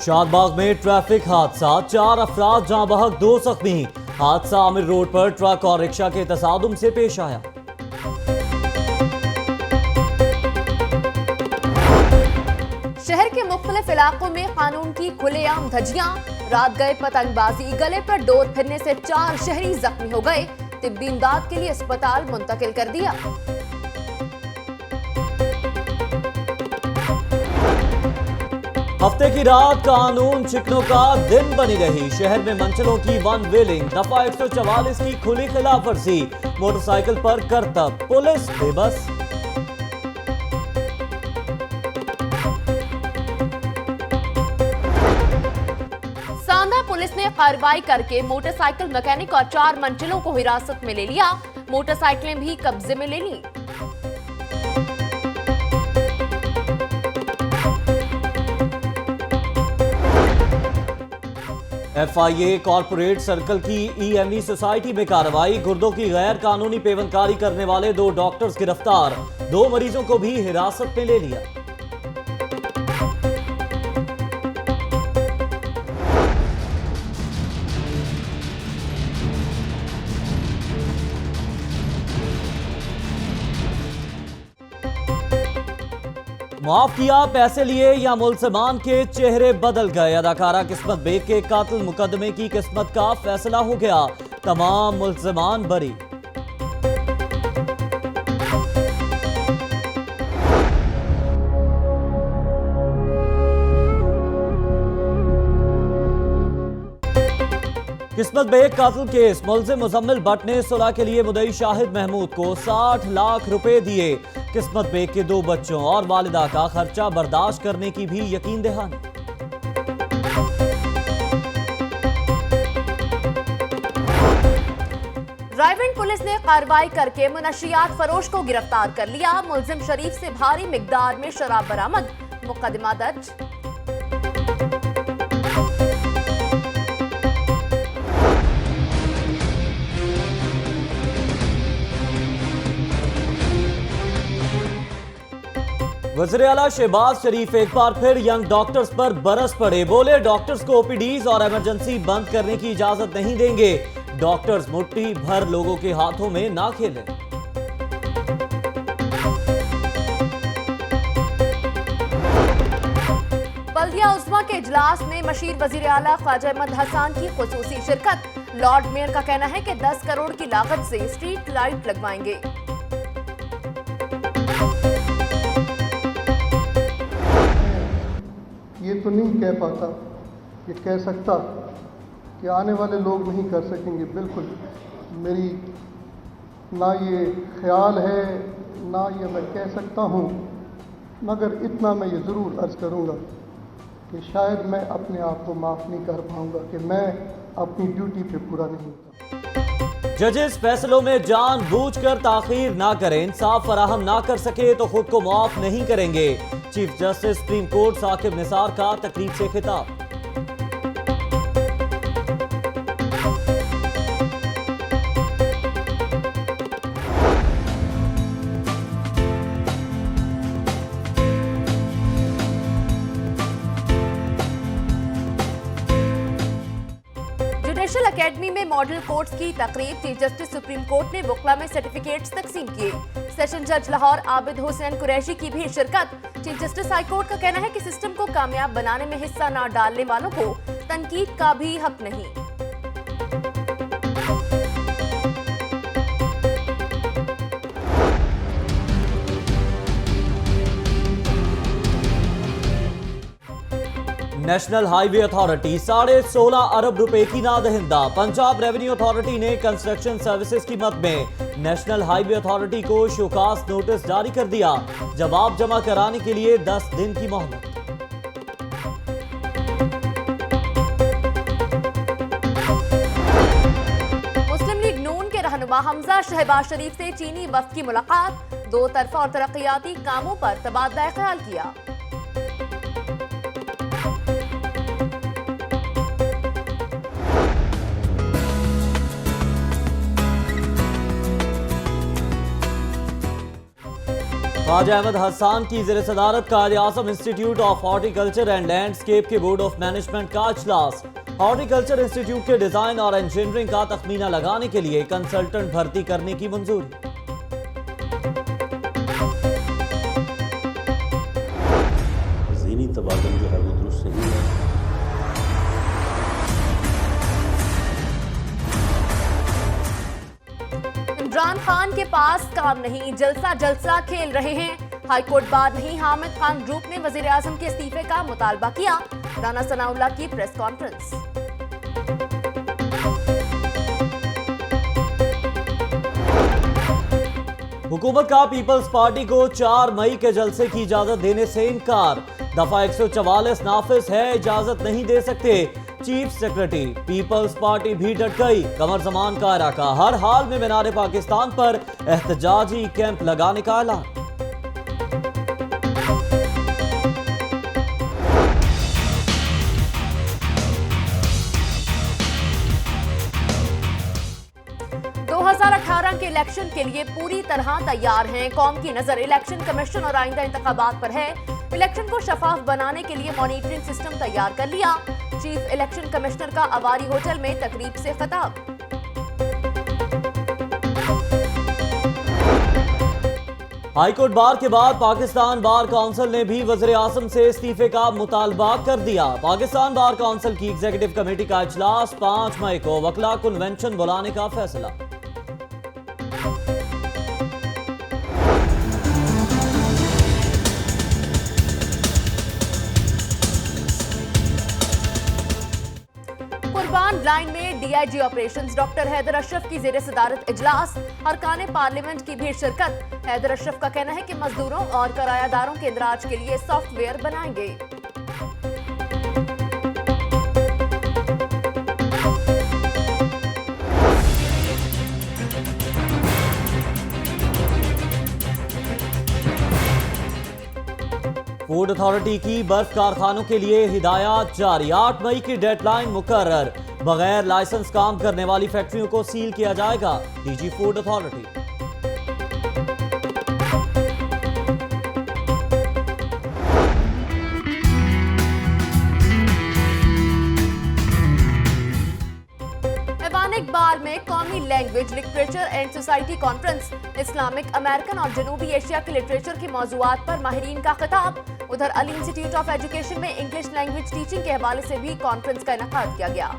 शादबाग में ट्रैफिक हादसा, 4 अफराद जहां बहक 2 जख्मी। हादसा आमिर रोड पर ट्रक और रिक्शा के तसादुम से पेश आया। शहर के मुख्तलिफ इलाकों में कानून की खुलेआम धज्जियां, रात गए पतंगबाजी, गले पर डोर फिरने से 4 शहरी जख्मी हो गए। तिब्बी इमदाद के लिए अस्पताल मुंतकिल कर दिया। हफ्ते की रात कानून शिकनों का दिन बनी रही। शहर में मंचलों की वन वेलिंग, दफा 144 की खुली खिलाफवर्जी, मोटरसाइकिल पर करतब, पुलिस बेबस। सांदा पुलिस ने कार्रवाई करके मोटरसाइकिल मैकेनिक और 4 मंजिलों को हिरासत में ले लिया। मोटरसाइकिलें भी कब्जे में ले ली। FIA कॉर्पोरेट सर्कल की EME सोसाइटी में कार्रवाई, गुर्दों की गैर कानूनी पेवनकारी करने वाले 2 डॉक्टर्स गिरफ्तार, 2 मरीजों को भी हिरासत में ले लिया। माफ किया, पैसे लिए या मुल्ज़िमान के चेहरे बदल गए। अदाकारा किस्मत बेग के कातिल मुकदमे की किस्मत का फैसला हो गया, तमाम मुल्ज़िमान बरी। किस्मत बेग कातिल केस, मुल्ज़िम मुजम्मिल भट्ट ने सुलह के लिए मुदई शाहिद महमूद को 60 लाख रुपए दिए। किस्मत बेग के 2 बच्चों और वालिदा का खर्चा बर्दाश्त करने की भी यकीन दहानी। रायविंड पुलिस ने कार्रवाई करके मुनशियात फरोश को गिरफ्तार कर लिया। मुल्जिम शरीफ से भारी मिकदार में शराब बरामद, मुकदमा दर्ज। वज़ीर आला शहबाज शरीफ एक बार फिर यंग डॉक्टर्स पर बरस पड़े। बोले, डॉक्टर्स को OPDs और इमरजेंसी बंद करने की इजाजत नहीं देंगे। डॉक्टर्स मुट्ठी भर लोगों के हाथों में ना खेलें। बल्दिया उस्मा के इजलास में मशीर वज़ीर आला ख्वाजा अहमद हसन की खुसूसी शिरकत। लॉर्ड मेयर का कहना है कि 10 करोड़ की लागत से स्ट्रीट लाइट लगवाएंगे। ये तो नहीं कह पाता, ये कह सकता कि आने वाले लोग नहीं कर सकेंगे। बिल्कुल मेरी ना ये ख्याल है, ना ये मैं कह सकता हूँ, मगर इतना मैं ये ज़रूर अर्ज़ करूँगा कि शायद मैं अपने आप को माफ़ नहीं कर पाऊँगा कि मैं अपनी ड्यूटी पे पूरा नहीं होता। जजेस फैसलों में जानबूझकर ताखीर ना करें, इंसाफ फराहम ना कर सके तो खुद को माफ नहीं करेंगे। Chief justice supreme court Saqib Nisar का तकरीब से खिताब। जुडिशल एकेडमी में मॉडल कोर्ट्स की तकरीब, चीफ जस्टिस सुप्रीम कोर्ट ने वकला में सर्टिफिकेट्स तकसीम किए। सेशन जज लाहौर आबिद हुसैन कुरैशी की भी शिरकत। चीफ जस्टिस हाई कोर्ट का कहना है कि सिस्टम को कामयाब बनाने में हिस्सा न डालने वालों को तनकीद का भी हक नहीं। नेशनल हाईवे अथॉरिटी 16.5 अरब रुपए की नादहिंदा। पंजाब रेवेन्यू अथॉरिटी ने कंस्ट्रक्शन सर्विसेज की मद में नेशनल हाईवे अथॉरिटी को शोकास नोटिस जारी कर दिया। जवाब जमा कराने के लिए 10 दिन की मोहलत। मुस्लिम लीग नून के रहनुमा हमजा शहबाज शरीफ से चीनी वफ्द की मुलाकात, 2 तरफा और तरक्याती कामों पर तबादला ख्याल किया। ख्वाजा अहमद हसन की ज़ेर सदारत Quaid-e-Azam institute of horticulture and landscape के बोर्ड ऑफ मैनेजमेंट का इजलास। हॉर्टिकल्चर इंस्टीट्यूट के डिजाइन और इंजीनियरिंग का तखमीना लगाने के लिए कंसल्टेंट भर्ती करने की मंजूरी। ज़हनी तबादल जो है वो दुरुस्त नहीं है। इमरान खान के पास काम नहीं, जलसा जलसा खेल रहे हैं। हाईकोर्ट बार नहीं, हामिद खान ग्रुप ने वजीर आजम के इस्तीफे का मुतालबा किया। राना सनाउल्लाह की प्रेस कॉन्फ्रेंस। हुकूमत का पीपल्स पार्टी को 4 मई के जलसे की इजाजत देने से इनकार। दफा 144 नाफिज है, इजाजत नहीं दे सकते। चीफ सेक्रेटरी पीपल्स पार्टी भी डट गई। कमर जमान कायरा का हर हाल में मीनार पाकिस्तान पर एहतजाजी कैंप लगाने का ऐलान। के इलेक्शन के लिए पूरी तरह तैयार हैं। कौम की नजर इलेक्शन कमीशन और आइंदा इंतखाबात पर है। इलेक्शन को शफाफ बनाने के लिए मॉनिटरिंग सिस्टम तैयार कर लिया। चीफ इलेक्शन कमिश्नर का अवारी होटल में तकरीब से खिताब। हाईकोर्ट बार के बाद पाकिस्तान बार काउंसिल ने भी वज़ीर आज़म से इस्तीफे का मुतालबा कर दिया। पाकिस्तान बार काउंसिल की एग्जीक्यूटिव कमेटी का इजलास 5 मई को वकला कन्वेंशन बुलाने का फैसला। लाइन में DIG operations doctor Haider Ashraf की जेर सदारत इजलास। अरकान पार्लियामेंट की भी शिरकत। हैदर अशरफ का कहना है कि मजदूरों और किरायादारों के इंदराज के लिए सॉफ्टवेयर बनाएंगे। फूड अथॉरिटी की बर्फ कारखानों के लिए हिदायत जारी। 8 मई की डेडलाइन मुकर्रर। बगैर लाइसेंस काम करने वाली फैक्ट्रियों को सील किया जाएगा। DG food authority. इकबाल में कौमी language literature and society conference. Islamic American और जनूबी एशिया के लिटरेचर के मौजूआत पर माहिरीन का खिताब। उधर अली इंस्टीट्यूट ऑफ एजुकेशन में इंग्लिश लैंग्वेज टीचिंग के हवाले से भी कॉन्फ्रेंस का इनेकाद किया गया।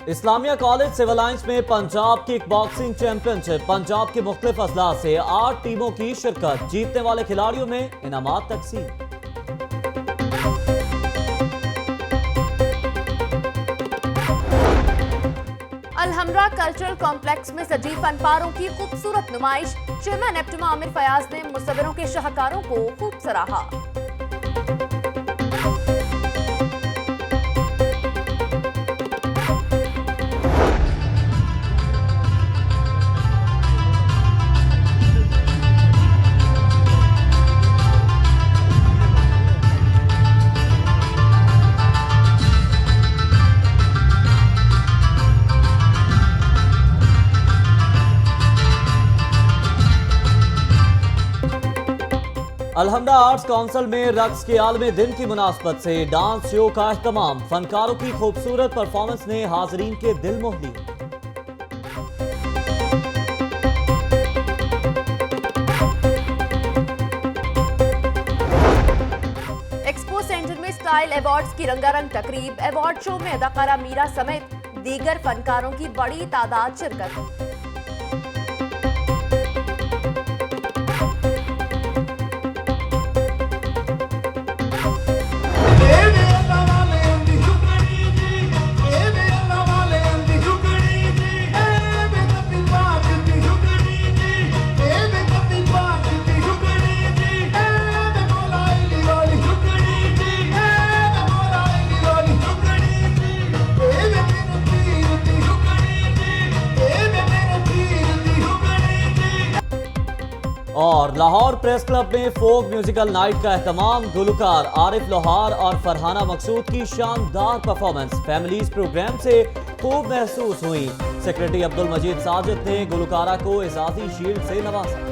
इस्लामिया कॉलेज सिविल लाइंस में Punjab kick boxing championship. Punjab के मुख्तलिफ अजला से 8 टीमों की शिरकत। जीतने वाले खिलाड़ियों में इनामात तकसीम। अलहमरा कल्चरल कॉम्प्लेक्स में सजी फनपारों की खूबसूरत नुमाइश। चेयरमैन एप्टमा आमिर फयाज ने मुसव्विरों के शाहकारों को खूब सराहा। अलहमरा आर्ट्स काउंसिल में रक्स के आलमी दिन की मुनासबत से डांस शो का एहतमाम। फनकारों की खूबसूरत परफॉर्मेंस ने हाजरीन के दिल मोह लिए। एक्सपो सेंटर में स्टाइल अवार्ड्स की रंगारंग तकरीब। अवार्ड शो में अदाकारा मीरा समेत दीगर फनकारों की बड़ी तादाद शिरकत। और लाहौर प्रेस क्लब में फोक म्यूजिकल नाइट का एहतमाम। गुलकार आरिफ लोहार और फरहाना मकसूद की शानदार परफॉर्मेंस। फैमिलीज प्रोग्राम से खूब महसूस हुई। सेक्रेटरी अब्दुल मजीद साजिद ने गुलकारा को एजाजी शील्ड से नवाजा।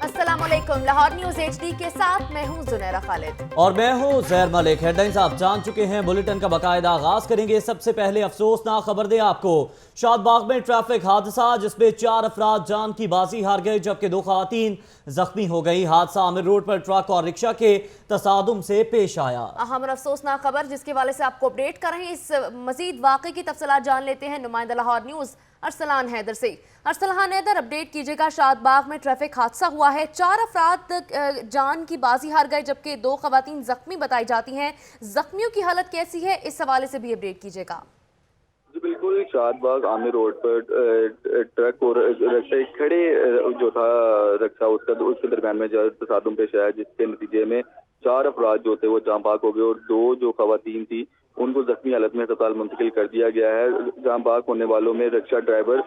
अस्सलामुअलैकुम, लाहौर न्यूज HD के साथ मैं हूं जुनैरा खालिद और मैं हूं जहर मलिक। हेडलाइंस आप जान चुके हैं, बुलेटिन का बाकायदा आगाज करेंगे। सबसे पहले अफसोसनाक खबर दें आपको। शादबाग में ट्रैफिक हादसा जिसमें 4 अफराद जान की बाजी हार गए जबकि 2 खवातीन जख्मी हो गई। हादसा आमिर रोड पर ट्रक और रिक्शा के तसादुम से पेश आया। अहम और अफसोसनाक खबर जिसके हवाले से आपको अपडेट कर रहे हैं। इस मजीद वाकई की तफसीलात जान लेते हैं नुमाइंदा लाहौर न्यूज अरसलान हैदर से। अरसलान हैदर, अपडेट कीजिएगा। शादबाग में ट्रैफिक हादसा हुआ है, 4 अफराद जान की बाजी हार गए जबकि 2 खवातीन जख्मी बताई जाती हैं। जख्मियों की हालत कैसी है, इस हवाले से भी अपडेट कीजिएगा। जी बिल्कुल, शादबाग आमिर रोड पर ट्रक और रिक्शा खड़े जो था रिक्शा उसके दरमियान में जो तसादुम पेश आया जिसके नतीजे में 4 अफराद जो थे वो जाँ बाग हो गए और 2 जो खवातीन थी उनको जख्मी हालत में अस्पताल मुंतकिल कर दिया गया है। जाँ बाग होने वालों में रिक्शा ड्राइवर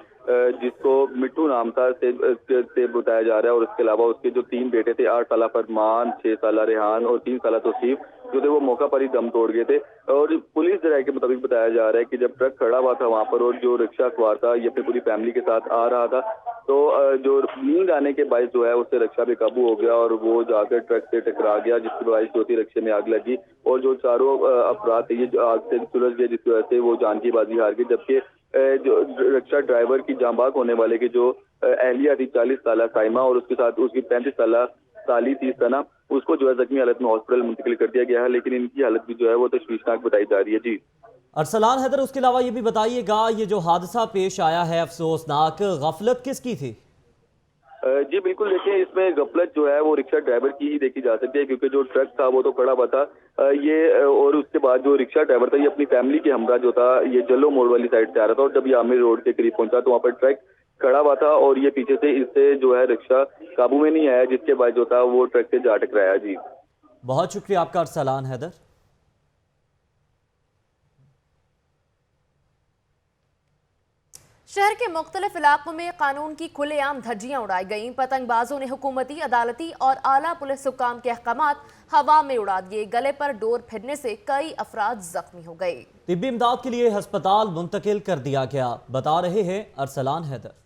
जिसको मिट्टू नाम था से बताया जा रहा है और उसके अलावा उसके जो 3 बेटे थे, 8 साल फरमान, 6 साल रेहान और 3 साल तौसीफ, जो थे वो मौका पर ही दम तोड़ गए थे। और पुलिस जराये के मुताबिक बताया जा रहा है कि जब ट्रक खड़ा हुआ था वहां पर और जो रिक्शा सवार था ये अपनी पूरी फैमिली के साथ आ रहा था तो जो नींद आने के बायस जो है उससे रिक्शा बेकाबू हो गया और वो जाकर ट्रक से टकरा गया जिसकी बायस जो थी रिक्शे में आग लगी और जो चारों अफराद थे ये आग से सुलझ गए जिसकी वजह से वो जान की बाजी हार गई। जबकि जो रिक्शा ड्राइवर की जाँ बाग होने वाले की जो अहलिया थी 40 साल साइमा और उसके साथ उसकी 35 साल साली थी सना, उसको जो है जख्मी हालत में हॉस्पिटल मुंतकिल कर दिया गया है, लेकिन इनकी हालत भी जो है वो तशवीशनाक बताई जा रही है। जी अरसलान हैदर, उसके अलावा ये भी बताइएगा, ये जो हादसा पेश आया है अफसोसनाक, गफलत किसकी थी? जी बिल्कुल, देखिए इसमें गफलत जो है वो रिक्शा ड्राइवर की ही देखी जा सकती है क्योंकि जो ट्रक था वो तो खड़ा हुआ था ये और उसके बाद जो रिक्शा ड्राइवर था ये अपनी फैमिली के हमरा जो था ये जल्लो मोड़ वाली साइड से आ रहा था और जब ये आमिर रोड के करीब पहुंचा तो वहाँ पर ट्रक खड़ा हुआ था और ये पीछे से इससे जो है रिक्शा काबू में नहीं आया जिसके बाद जो था वो ट्रक से जा टकराया। जी बहुत शुक्रिया आपका अरसलान हैदर। शहर के मुख्तलिफ इलाकों में कानून की खुलेआम धज्जियां उड़ाई गईं। पतंगबाजों ने हुकूमती, अदालती और आला पुलिस हुक्काम के अहकामात हवा में उड़ा दिए। गले पर डोर फिरने से कई अफराद जख्मी हो गए। तिब्बी इमदाद के लिए अस्पताल मुंतकिल कर दिया गया, बता रहे हैं अरसलान हैदर।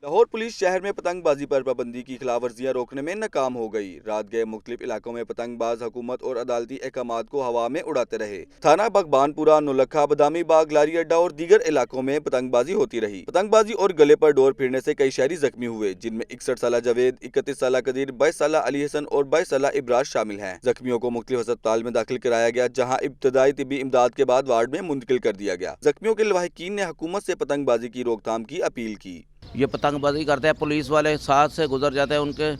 लाहौर पुलिस शहर में पतंगबाजी पर पाबंदी की खिलाफ वर्जियां रोकने में नाकाम हो गई। रात गए मुख्तलिफ इलाकों में पतंगबाज हुकूमत और अदालती अहकामात को हवा में उड़ाते रहे। थाना बगबानपुरा, नौलखा, बदामी बाग, लारी अड्डा और दीगर इलाकों में पतंगबाजी होती रही। पतंगबाजी और गले पर डोर फिरने से कई शहरी जख्मी हुए जिनमें 61 साल जावेद, 31 साल कदीर, 22 साल अली हसन और 22 साल इब्राज शामिल हैं। जख्मियों को मुख्तलिफ अस्पताल में दाखिल कराया गया जहाँ इब्तदाई तिब्बी इमदाद के बाद वार्ड में मुंतकिल कर दिया गया। जख्मियों के लवाहिकीन ने हुकूमत से पतंगबाजी की रोकथाम की अपील की। ये पतंगबाजी करते हैं, पुलिस वाले साथ से गुजर जाते हैं, उनके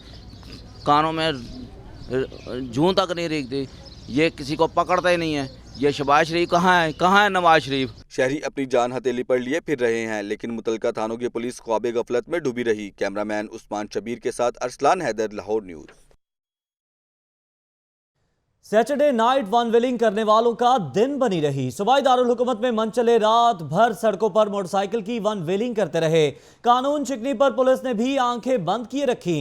कानों में जूं तक नहीं रेंगती, ये किसी को पकड़ते ही नहीं है। ये शहबाज शरीफ कहाँ है नवाज शरीफ? शहरी अपनी जान हथेली पर लिए फिर रहे हैं लेकिन मुतलका थानों की पुलिस ख्वाबे गफलत में डूबी रही। कैमरामैन उस्मान शबीर के साथ Arsalan Haider, Lahore news. Saturday night one wheeling करने वालों का दिन बनी रही। सूबाई दारुल हुकूमत में मनचले रात भर सड़कों पर मोटरसाइकिल की वन व्हीलिंग करते रहे। कानून शिकनी पर पुलिस ने भी आंखें बंद किए रखी।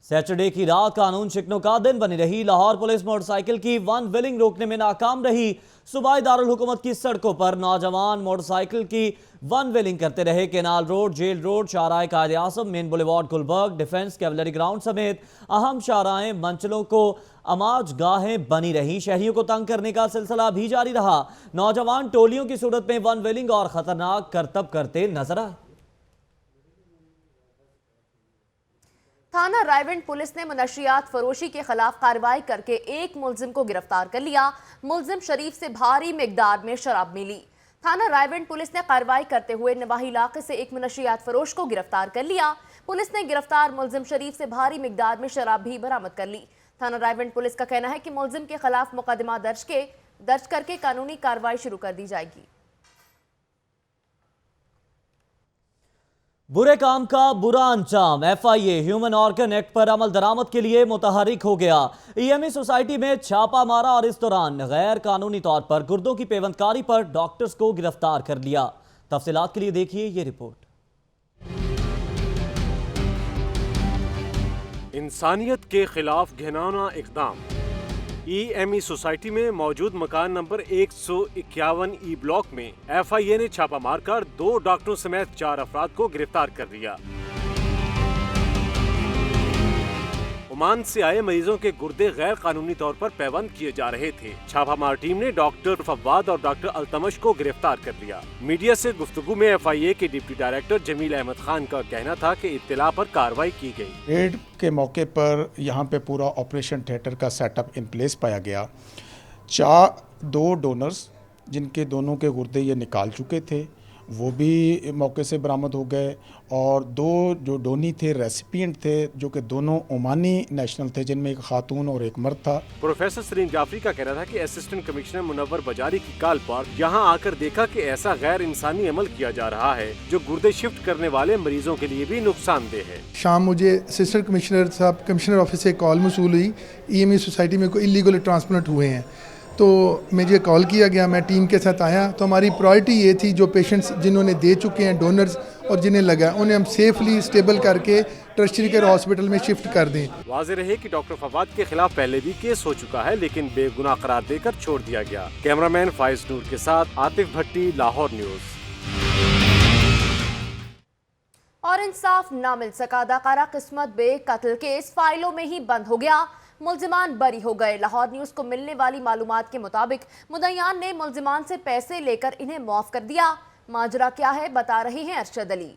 सैटरडे की रात कानून शिकनों का दिन बनी रही। लाहौर पुलिस मोटरसाइकिल की वन व्हीलिंग रोकने में नाकाम रही। सूबाई दारुल हुकूमत की सड़कों पर नौजवान मोटरसाइकिल की वन व्हीलिंग करते रहे। केनाल रोड, जेल रोड, शाहराह Quaid Azam, main boulevard Gulberg, defence cavalry ground समेत अहम शाहराहें मंचलों को अमाज गाहें बनी रही। शहरियों को तंग करने का सिलसिला भी जारी रहा। नौजवान टोलियों की सूरत में वन व्हीलिंग और खतरनाक करतब करते नजर आए। थाना रायविंड पुलिस ने मुनशियात फरोशी के खिलाफ कार्रवाई करके एक मुलजिम को गिरफ्तार कर लिया। मुलजिम शरीफ से भारी मिकदार में शराब मिली। थाना रायविंड पुलिस ने कार्रवाई करते हुए नवाही इलाके से एक मुनशियात फरोश को गिरफ्तार कर लिया। पुलिस ने गिरफ्तार मुलजिम शरीफ से भारी मिकदार में शराब भी बरामद कर ली। थाना रायविंड पुलिस का कहना है कि मुलजिम के खिलाफ मुकदमा दर्ज करके कानूनी कार्रवाई शुरू कर दी जाएगी। बुरे काम का बुरा अंजाम। FIA ह्यूमन ऑर्गन एक्ट पर अमल दरामद के लिए मुतहरिक हो गया। EME सोसाइटी में छापा मारा और इस दौरान गैर कानूनी तौर पर गुर्दों की पेवंदकारी पर डॉक्टर्स को गिरफ्तार कर लिया। तफसीलात के लिए देखिए ये रिपोर्ट। इंसानियत के खिलाफ घिनौना इक़दाम। EME सोसाइटी में मौजूद मकान नंबर 151 E ब्लॉक में FIA ने छापा मारकर 2 डॉक्टरों समेत 4 अफराद को गिरफ्तार कर लिया। ओमान से आए मरीजों के गुर्दे गैर कानूनी तौर पर पैबंद किए जा रहे थे। छापामार टीम ने डॉक्टर फवाद और डॉक्टर अल्तमश को गिरफ्तार कर लिया। मीडिया से गुफ्तगू में FIA के डिप्टी डायरेक्टर जमील अहमद खान का कहना था कि इत्तला पर कार्रवाई की गई। रेड के मौके पर यहाँ पे पूरा ऑपरेशन थिएटर का सेटअप इन प्लेस पाया गया। 2 डोनर्स जिनके दोनों के गुर्दे ये निकाल चुके थे वो भी मौके से बरामद हो गए और 2 जो डोनी थे रेसिपिएंट थे जो कि दोनों ओमानी नेशनल थे, जिनमें एक खातून और एक मर्द था। प्रोफेसर सलीम जाफरी का कहना था कि असिस्टेंट कमिश्नर मुनव्वर बजारी की कॉल पर यहाँ आकर देखा कि ऐसा गैर इंसानी अमल किया जा रहा है जो गुर्दे शिफ्ट करने वाले मरीजों के लिए भी नुकसानदेह है। शाम मुझे असिस्टेंट कमिश्नर साहब कमिश्नर ऑफिस से कॉल मौसूल हुई, EME सोसाइटी में कोई इलीगल ट्रांसप्लांट हुए हैं। तो मुझे कॉल किया गया, मैं टीम के साथ आया। तो हमारी प्रायोरिटी ये थी जो पेशेंट्स जिन्होंने दे चुके हैं डोनर्स और जिन्हें लगा उन्हें हम सेफली स्टेबल करके टर्शियरी केयर हॉस्पिटल में शिफ्ट कर दें। वाज़ेह रहे कि डॉक्टर फवाद के खिलाफ पहले भी केस हो चुका है लेकिन बेगुनाह करार देकर छोड़ दिया गया। कैमरामैन फाइज नूर के साथ आतिफ भट्टी, लाहौर न्यूज़। और इंसाफ न मिल सका, अदाकारा किस्मत बेग कत्ल केस फाइलों में ही बंद हो गया। मुल्जिमान बरी हो गए। लाहौर न्यूज़ को मिलने वाली मालूमात के मुताबिक मुद्दईयान ने मुल्जिमान से पैसे लेकर इन्हें माफ कर दिया। माजरा क्या है बता रहे हैं अरशद अली।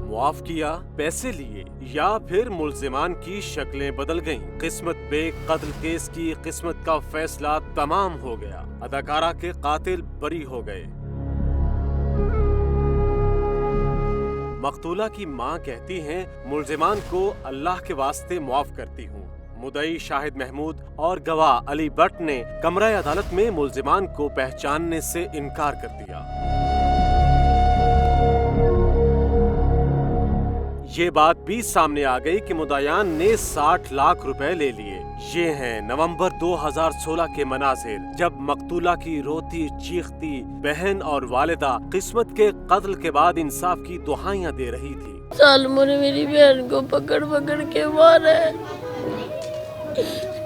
मुआफ किया, पैसे लिए या फिर मुल्जिमान की शक्लें बदल गईं। किस्मत बेग कत्ल केस की किस्मत का फैसला तमाम हो गया। अदाकारा के कातिल बरी हो गए। मकतूला की मां कहती हैं, मुल्जिमान को अल्लाह के वास्ते मुआफ करती हूँ। मुदई शाहिद महमूद और गवाह अली भट्ट ने कमरा अदालत में मुल्जिमान को पहचानने से इनकार कर दिया। ये बात भी सामने आ गई कि मुद्दईयान ने 60 लाख रुपए ले लिए। ये हैं नवंबर 2016 के मनाजिर, जब मकतूला की रोती चीखती बहन और वालिदा किस्मत के कत्ल के बाद इंसाफ की दुहाइयां दे रही थी। सालमों ने मेरी बहन को पकड़ पकड़ के मारा है।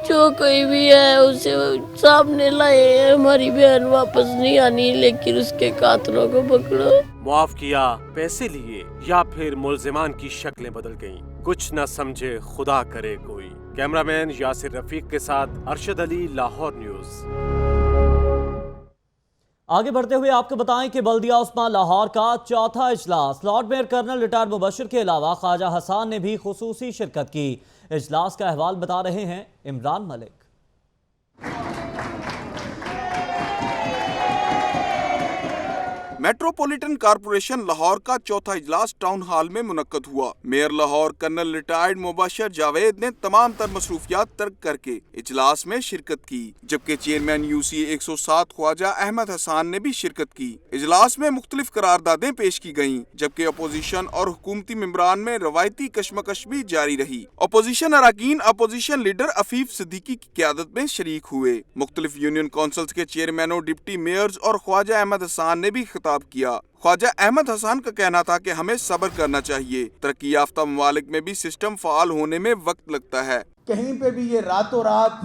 जो कोई भी है उसे सामने लाए। हमारी बहन वापस नहीं आनी लेकिन उसके कातलों को पकड़ो। मुआफ किया, पैसे लिए या फिर मुल्जिमान की शक्लें बदल गईं। कुछ न समझे खुदा करे कोई। कैमरामैन यासिर रफीक के साथ अरशद अली, लाहौर न्यूज़। आगे बढ़ते हुए आपको बताएं कि बल्दिया उस्मान लाहौर का चौथा इजलास, lord mayor colonel retired Mubashir के अलावा ख्वाजा हसन ने भी खुसूसी शिरकत की। इजलास का अहवाल बता रहे हैं इमरान मलिक। मेट्रोपॉलिटन कॉरपोरेशन लाहौर का चौथा इजलास टाउन हॉल में मुनक्कद हुआ। Mayor Lahore colonel retired Mubashir Javed ने तमाम तर मसरूफियात तर्क करके इजलास में शिरकत की, जबकि चेयरमैन UC 107 ख्वाजा अहमद हसन ने भी शिरकत की। इजलास में मुख्तलिफ करारदादें पेश की गयी, जबकि अपोजिशन और हुकूमती मेंबरान में रवायती कशमकश भी जारी रही। अपोजिशन अरकान अपोजिशन लीडर अफीफ सिद्दीकी की क़यादत में शरीक हुए। मुख्तलिफ यूनियन काउंसिल्स के चेयरमैनों, डिप्टी मेयर्स और ख्वाजा अहमद हसन ने भी किया। ख्वाजा अहमद हसन का कहना था कि हमें सब्र करना चाहिए। तरक्की याफ्ता ममालिक में भी सिस्टम फाल होने में वक्त लगता है। कहीं पे भी ये रातों रात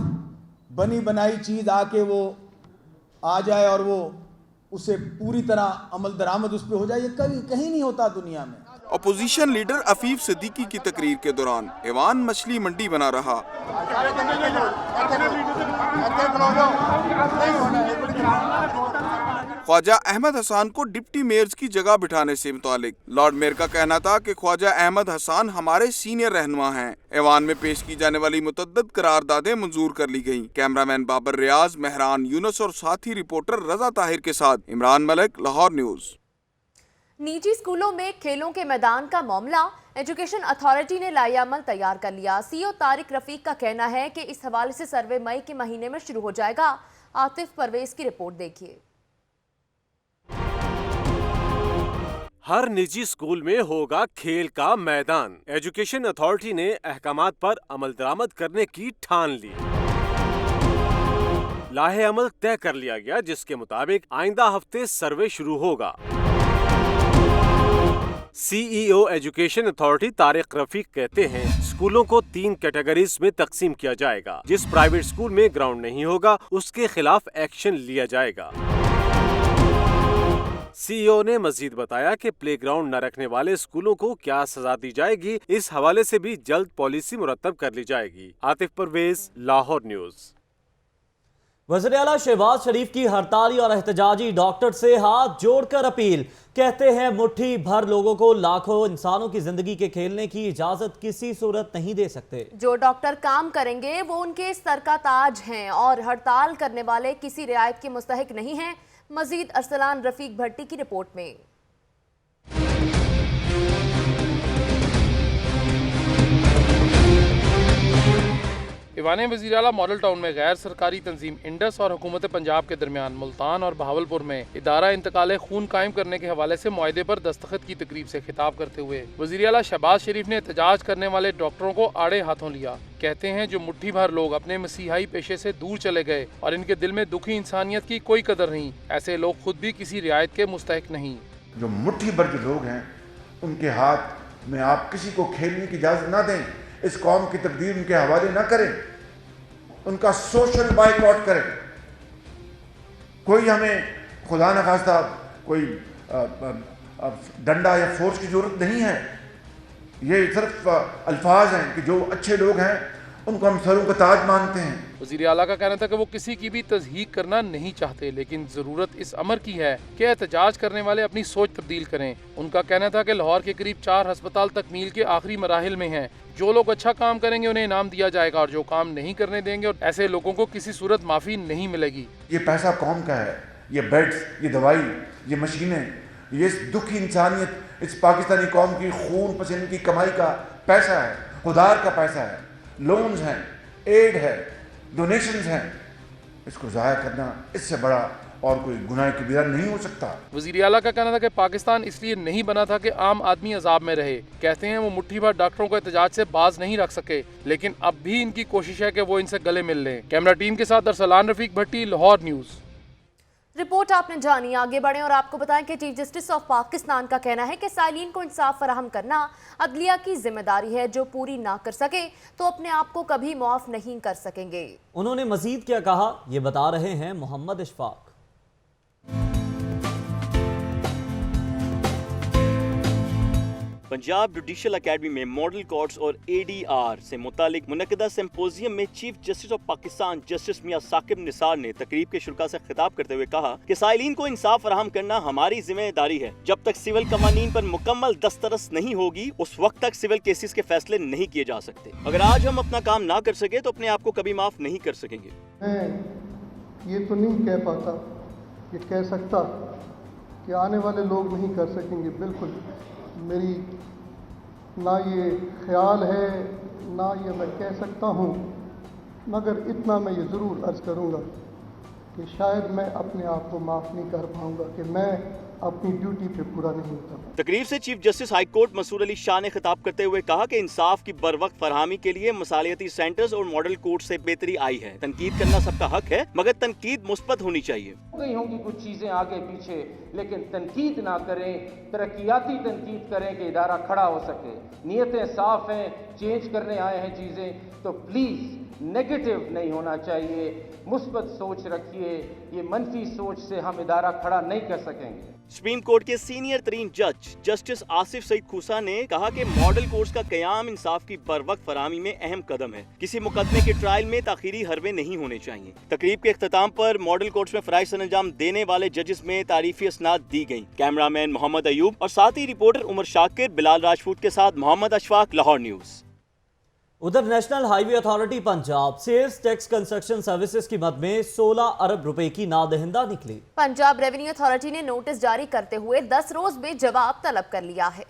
बनी बनाई चीज आके वो आ जाए और वो उसे पूरी तरह अमल दरामद उस पे हो जाए, ये कभी कहीं नहीं होता दुनिया में। अपोजिशन लीडर अफीफ सिद्दीकी की तकरीर के दौरान ऐवान मछली मंडी बना रहा। ख्वाजा अहमद हसन को डिप्टी मेयर्स की जगह बिठाने से मुतालिक लॉर्ड मेयर का कहना था कि ख्वाजा अहमद हसन हमारे सीनियर रहनुमा हैं। ऐवान में पेश की जाने वाली मुतद्दद करारदादें मंजूर कर ली गयी। कैमरामैन बाबर रियाज, मेहरान यूनुस और साथी रिपोर्टर रजा ताहिर के साथ इमरान मलिक, लाहौर न्यूज़। निजी स्कूलों में खेलों के मैदान का मामला एजुकेशन अथॉरिटी ने लाएअमल तैयार कर लिया। सीईओ तारिक रफीक का कहना है कि इस हवाले से सर्वे मई के महीने में शुरू हो जाएगा। आतिफ परवेज की रिपोर्ट देखिए। हर निजी स्कूल में होगा खेल का मैदान। एजुकेशन अथॉरिटी ने अहकामात पर अमल दरामद करने की ठान ली। लाहे अमल तय कर लिया गया, जिसके मुताबिक आइंदा हफ्ते सर्वे शुरू होगा। CEO education authority Tariq Rafiq कहते हैं, स्कूलों को 3 कैटेगरीज में तकसीम किया जाएगा। जिस प्राइवेट स्कूल में ग्राउंड नहीं होगा उसके खिलाफ एक्शन लिया जाएगा। सीईओ ने मजीद बताया कि प्लेग्राउंड न रखने वाले स्कूलों को क्या सजा दी जाएगी, इस हवाले से भी जल्द पॉलिसी मुरतब कर ली जाएगी। आतिफ परवेज, लाहौर न्यूज। वज़ीर आला शहबाज शरीफ की हड़ताली और एहतजाजी डॉक्टर से हाथ जोड़कर अपील। कहते हैं मुट्ठी भर लोगों को लाखों इंसानों की जिंदगी के खेलने की इजाजत किसी सूरत नहीं दे सकते। जो डॉक्टर काम करेंगे वो उनके सर का ताज हैं और हड़ताल करने वाले किसी रियायत के मुस्तहिक नहीं हैं। मजीद अरसलान रफीक भट्टी की रिपोर्ट में। ईवान वज़ीर आला मॉडल टाउन में गैर सरकारी तंजीम इंडस और हुकूमत पंजाब के दरमियान मुल्तान और बहावलपुर में इदारा इंतकाल खून कायम करने के हवाले से मुआहदे पर दस्तखत की तकरीब से खिताब करते हुए वज़ीर आला शहबाज शरीफ ने एहतजाज करने वाले डॉक्टरों को आड़े हाथों लिया। कहते हैं जो मुट्ठी भर लोग अपने मसीहाई पेशे से दूर चले गए और इनके दिल में दुखी इंसानियत की कोई कदर नहीं, ऐसे लोग खुद भी किसी रियायत के मुस्तहिक नहीं। जो मुट्ठी भर जो लोग हैं उनके हाथ में आप किसी को खेलने की इजाज़त ना दें, इस कौम की तकदीर उनके हवाले ना करें, उनका सोशल बाइकआउट करें। कोई हमें खुदा न खास्ता कोई डंडा या फोर्स की जरूरत नहीं है। ये सिर्फ अल्फाज हैं कि जो अच्छे लोग हैं उनको हम सरों का ताज मानते हैं। वज़ीर आला का कहना था कि वो किसी की भी तज़हीक करना नहीं चाहते, लेकिन ज़रूरत इस अमर की है कि एहतजाज करने वाले अपनी सोच तब्दील करें। उनका कहना था कि लाहौर के करीब 4 अस्पताल तकमील के आखिरी मराहिल में हैं। जो लोग अच्छा काम करेंगे उन्हें इनाम दिया जाएगा और जो काम नहीं करने देंगे और ऐसे लोगों को किसी सूरत माफ़ी नहीं मिलेगी। ये पैसा कौम का है, ये बेड्स, ये दवाई, ये मशीनें, ये दुखी इंसानियत, इस पाकिस्तानी कौम की खून पसीने की कमाई का पैसा है, खुदार का पैसा है, लोन्स हैं, एड है, डोनेशंस हैं। इसको ज़ाया करना इससे बड़ा और कोई गुनाह कबीरा नहीं हो सकता। वज़ीर आला का कहना था कि पाकिस्तान इसलिए नहीं बना था कि आम आदमी अजाब में रहे। कहते हैं वो मुट्ठी भर डॉक्टरों को एहतजाज से बाज नहीं रख सके, लेकिन अब भी इनकी कोशिश है कि वो इनसे गले मिल लें। कैमरा टीम के साथ अरसलान रफीक भट्टी, लाहौर न्यूज़। रिपोर्ट आपने जानी, आगे बढ़ें और आपको बताएं कि चीफ जस्टिस ऑफ पाकिस्तान का कहना है कि साइलिन को इंसाफ फराहम करना अदलिया की जिम्मेदारी है। जो पूरी ना कर सके तो अपने आप को कभी मुआफ नहीं कर सकेंगे। उन्होंने मजीद क्या कहा, ये बता रहे हैं मोहम्मद इशफाक। पंजाब जुडिशल अकेडमी में मॉडल कोर्ट्स और ADR से मुतालिक मुनक़दा सिम्पोजियम में chief justice of Pakistan justice Mian Saqib Nisar ने तकरीब के शुरा से खिताब करते हुए कहा कि साइलिन को इंसाफ फराहम करना हमारी जिम्मेदारी है। जब तक सिविल कवानीन पर मुकम्मल दस्तरस नहीं होगी उस वक्त तक सिविल केसेस के फैसले नहीं किए जा सकते। अगर आज हम अपना काम ना कर सके तो अपने आप को कभी माफ नहीं कर सकेंगे। मैं ये तो नहीं कह पाता, ये कह सकता कि आने वाले लोग नहीं कर सकेंगे। बिल्कुल मेरी ना ये ख्याल है ना ये मैं कह सकता हूँ, मगर इतना मैं ये ज़रूर अर्ज़ करूँगा कि शायद मैं अपने आप को माफ़ नहीं कर पाऊँगा कि मैं अपनी ड्यूटी पे पूरा नहीं होता। तकरीब से चीफ जस्टिस हाई कोर्ट मसूर अली शाह ने खिताब करते हुए कहा कि इंसाफ की बर वक्त फरहामी के लिए मसालियती सेंटर्स और मॉडल कोर्ट से बेहतरी आई है। तनकीद करना सबका हक है, मगर तनकीद मुस्बत होनी चाहिए। गई होंगी कुछ चीजें आगे पीछे, लेकिन तनकीद ना करें, तरक्याती तनकीद करें कि इदारा खड़ा हो सके। नीयतें साफ हैं, चेंज करने आए हैं चीजें, तो प्लीज नेगेटिव नहीं होना चाहिए, मुस्बत सोच रखिए। ये मनफी सोच से हम इदारा खड़ा नहीं कर सकेंगे। सुप्रीम कोर्ट के सीनियर तरीन जज जस्टिस आसिफ सईद खूसा ने कहा कि मॉडल कोर्ट्स का कयाम इंसाफ की बर वक्त फराहमी में अहम कदम है। किसी मुकदमे के ट्रायल में ताखीरी हरवे नहीं होने चाहिए। तकरीब के इख्तिताम पर मॉडल कोर्ट्स में फराइज सर अंजाम देने वाले जजेस में तारीफी असनाद दी गई। कैमरामैन मोहम्मद अयूब और साथ ही रिपोर्टर उमर शाकिर, बिलाल राजपूत के साथ मोहम्मद अशफाक, लाहौर न्यूज़। उधर national highway authority Punjab sales tax construction services की मद में 16 अरब रुपए की नादहिंदा निकली। पंजाब रेवेन्यू अथॉरिटी ने नोटिस जारी करते हुए 10 रोज में जवाब तलब कर लिया है।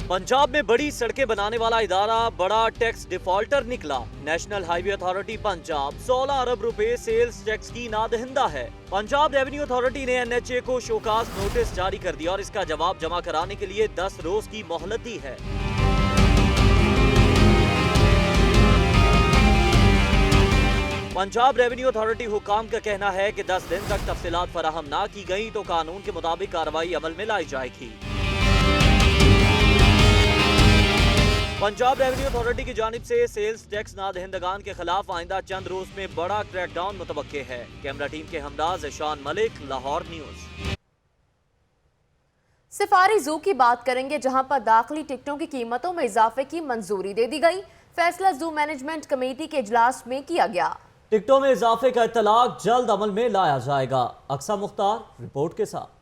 पंजाब में बड़ी सड़कें बनाने वाला इदारा बड़ा टैक्स डिफॉल्टर निकला। नेशनल हाईवे अथॉरिटी पंजाब 16 अरब रुपए सेल्स टैक्स की नादहिंदा है। पंजाब रेवेन्यू अथॉरिटी ने NHA को शोकास नोटिस जारी कर दिया और इसका जवाब जमा कराने के लिए 10 रोज की मोहलत दी है। पंजाब रेवेन्यू अथॉरिटी हुकाम का कहना है कि 10 दिन तक तफसीलात फराहम ना की गई तो कानून के मुताबिक कार्रवाई अमल में लाई जाएगी। पंजाब रेवेन्यू अथॉरिटी की जानिब से सेल्स टैक्स नादहिंदगान के खिलाफ आइंदा चंद रोज में बड़ा क्रैकडाउन मुतवक्के है। कैमरा टीम के हमराज ईशान मलिक, लाहौर न्यूज। सफारी जू की बात करेंगे, जहां पर दाखिली टिकटों की कीमतों में इजाफे की मंजूरी दे दी गई। फैसला जू मैनेजमेंट कमेटी के इजलास में किया गया। टिकटों में इजाफे का इत्तलाक जल्द अमल में लाया जाएगा। अक्सा मुख्तार रिपोर्ट के साथ।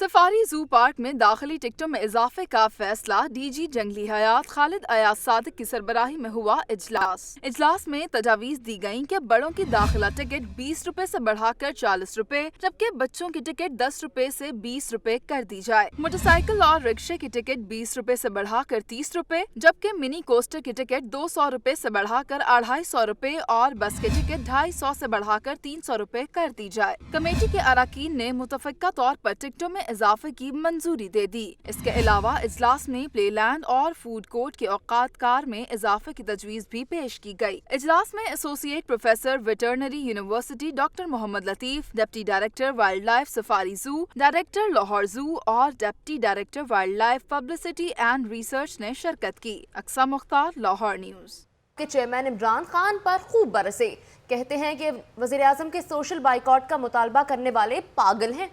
सफारी जू पार्क में दाखिली टिकटों में इजाफे का फैसला DG जंगली हयात खालिद अयाज सादिक की सरबराही में हुआ इजलास में तजावीज दी गयी कि बड़ों की दाखिला टिकट 20 रुपए से बढ़ाकर 40 रुपए, जबकि बच्चों की टिकट 10 रुपए से 20 रुपए कर दी जाए। मोटरसाइकिल और रिक्शे की टिकट 20 रुपए से बढ़ाकर 30 रुपए, जबकि मिनी कोस्टर की टिकट 200 रुपए से बढ़ाकर 250 रुपए और बस की टिकट 250 से बढ़ाकर 300 रुपए कर दी जाए। कमेटी के अराकीन ने मुतफिका तौर पर टिकटों में इजाफे की मंजूरी दे दी। इसके अलावा इजलास में प्लेलैंड और फूड कोर्ट के औकात कार में इजाफे की तजवीज भी पेश की गई। इजलास में associate professor veterinary university doctor Mohammad Latif, deputy director wildlife safari zoo, director Lahore zoo और deputy director wildlife publicity and research ने शिरकत की। अक्सा मुख्तार, लाहौर न्यूज। के चेयरमैन इमरान खान पर खूब बरसे, कहते हैं कि वजीर आजम के सोशल बाइकॉट का मुतालबा करने वाले पागल हैं।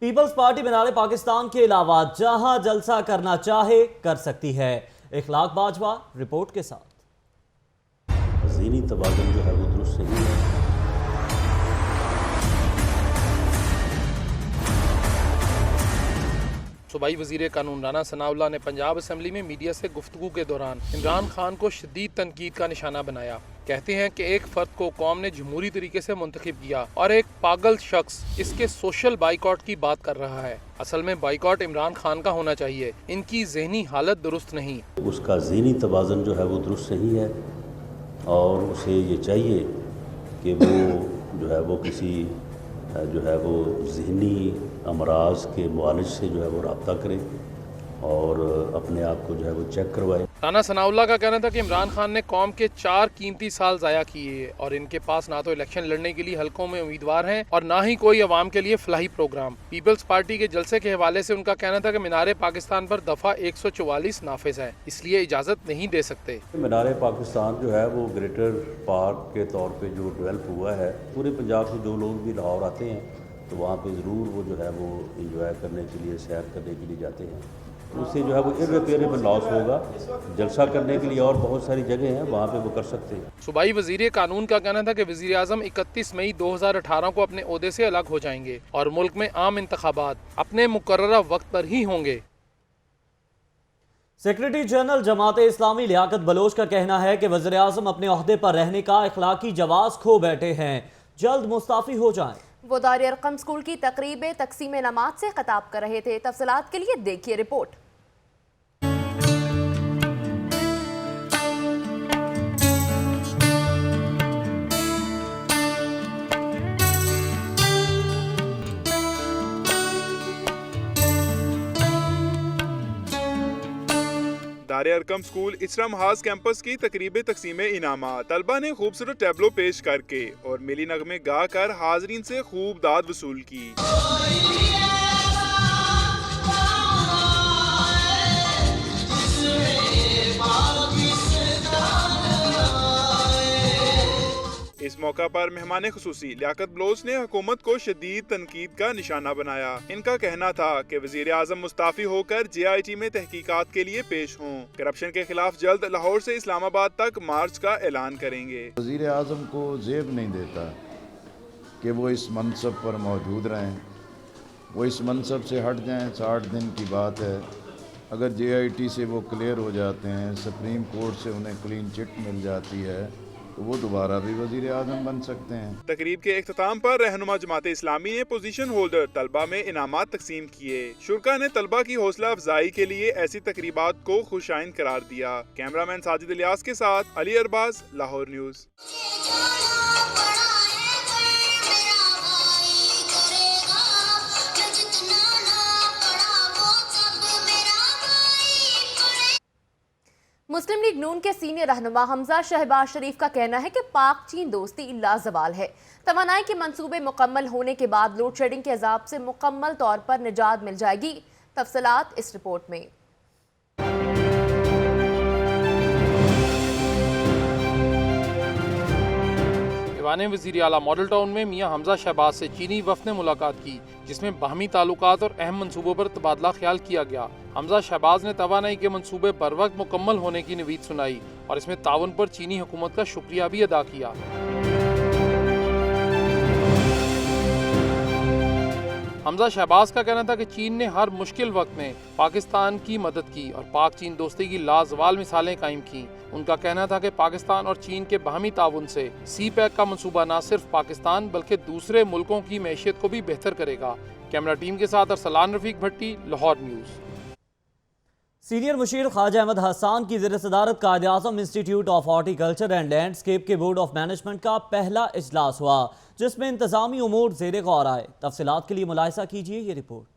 पीपल्स पार्टी मीनार पाकिस्तान के अलावा जहां जलसा करना चाहे कर सकती है। इखलाक बाजवा रिपोर्ट के साथ। ज़हनी तबादल जो है वो दुरुस्त नहीं है। सूबाई वजीर कानून राना सनाउल्लाह ने पंजाब असम्बली में मीडिया से गुफ्तगू के दौरान इमरान खान को शदीद तनकीद का निशाना बनाया। कहते हैं कि एक फर्द को कौम ने जमहूरी तरीके से मुंतखब किया और एक पागल शख्स इसके सोशल बाइकॉट की बात कर रहा है। असल में बाइकॉट इमरान खान का होना चाहिए, इनकी जहनी हालत दुरुस्त नहीं। उसका ज़हनी तवाज़ुन जो है वो दुरुस्त नहीं है और उसे ये चाहिए कि वो जो है वो किसी जो है वो ज़हनी अमराज के मुआलिज से जो है वो रब्ता करे और अपने आप को जो है वो चेक करवाए। राना सनाउल्लाह का कहना था कि इमरान खान ने कौम के 4 कीमती साल ज़ाया किए और इनके पास ना तो इलेक्शन लड़ने के लिए हलकों में उम्मीदवार हैं और ना ही कोई अवाम के लिए फलाही प्रोग्राम। पीपल्स पार्टी के जलसे के हवाले से उनका कहना था कि मीनार पाकिस्तान पर दफ़ा 144 नाफिज है, इसलिए इजाज़त नहीं दे सकते। मीनार पाकिस्तान जो है वो ग्रेटर पार्क के तौर पर जो डेवलप हुआ है, पूरे पंजाब से जो लोग भी लाहौर आते हैं तो वहाँ पे ज़रूर वो जो है वो इंजॉय करने के लिए, सैर करने के लिए जाते हैं। उससे जो है वो इर्रिपेयरेबल लॉस होगा। जलसा करने के लिए और बहुत सारी जगह हैं, वहाँ पे वो कर सकते हैं। सूबाई वजीर कानून का कहना था कि वजीर आज़म 31 मई 2018 को अपने ओहदे से अलग हो जाएंगे और मुल्क में आम इंतखाबात अपने मुकर्ररा वक्त पर ही होंगे। Secretary general Jamaat Islami Liaquat Bloch का कहना है कि वज़ीर आज़म अपने ओहदे पर रहने का इखलाकी जवाज़ खो बैठे हैं, जल्द मुस्ताफ़ी हो जाएं। वो दारी अरकम स्कूल की तकरीब तकसीम नमाज से खिताब कर रहे थे। तफसीलात के लिए देखिए रिपोर्ट। दारे अरकम स्कूल इचरा महाज कैंपस की तकरीब तकसीम इनामा तलबा ने खूबसूरत टैबलो पेश करके और मिली नगमे गा कर हाजरीन से खूब दाद वसूल की। इस मौका पर मेहमान खुसूसी लियाकत बलोच ने हुकूमत को शदीद तनकीद का निशाना बनाया। इनका कहना था कि वजीर आजम मुस्ताफी होकर JIT में तहकीकात के लिए पेश हों। करप्शन के खिलाफ जल्द लाहौर से इस्लामाबाद तक मार्च का ऐलान करेंगे। वजीर आजम को जेब नहीं देता कि वो इस मनसब पर मौजूद रहें, वो इस मनसब से हट जाएं। 60 दिन की बात है, अगर JIT से वो क्लियर हो जाते हैं, सुप्रीम कोर्ट से उन्हें क्लीन चिट मिल जाती है तो वो दोबारा भी वज़ीर आज़म बन सकते हैं। तकरीब के इख्तिताम पर रहनुमा जमात इस्लामी ने पोजीशन होल्डर तलबा में इनामात तकसीम किए। शुरका ने तलबा की हौसला अफजाई के लिए ऐसी तकरीबात को खुशाइन करार दिया। कैमरामैन साजिद इलियास के साथ अली अरबाज, लाहौर न्यूज़। मुस्लिम लीग नून के सीनियर रहनुमा हमजा शहबाज शरीफ का कहना है कि पाक चीन दोस्ती लाजवाल है। तवानाई के मंसूबे मुकम्मल होने के बाद लोड शेडिंग के अजाब से मुकम्मल तौर पर निजात मिल जाएगी। तफसीलात इस रिपोर्ट में। ईवान वज़ीर आला मॉडल टाउन में मियां हमजा शहबाज से चीनी वफ़द ने मुलाकात की, जिसमें बाहमी ताल्लुकात और अहम मंसूबों पर तबादला ख्याल किया गया। हमजा शहबाज ने तवानाई के मंसूबे बर वक्त मुकम्मल होने की नवीद सुनाई और इसमें ताउन पर चीनी हुकूमत का शुक्रिया भी अदा किया। हमजा शहबाज का कहना था कि चीन ने हर मुश्किल वक्त में पाकिस्तान की मदद की और पाक चीन दोस्ती की लाजवाल मिसालें कायम की। उनका कहना था कि पाकिस्तान और चीन के बाहमी ताउन से सी पैक का मंसूबा न सिर्फ पाकिस्तान बल्कि दूसरे मुल्कों की मैशियत को भी बेहतर करेगा। कैमरा टीम के साथ अरसलान रफीक भट्टी, लाहौर न्यूज़। सीनियर मुशीर ख्वाजा अहमद हसन की ज़ेर सदारत Quaid-e-Azam institute of horticulture and landscape के बोर्ड ऑफ मैनेजमेंट का पहला इजलास हुआ, जिसमें इंतजामी उमूर ज़ेर गौर आए। तफसीलात के लिए मुलाहिजा कीजिए ये report.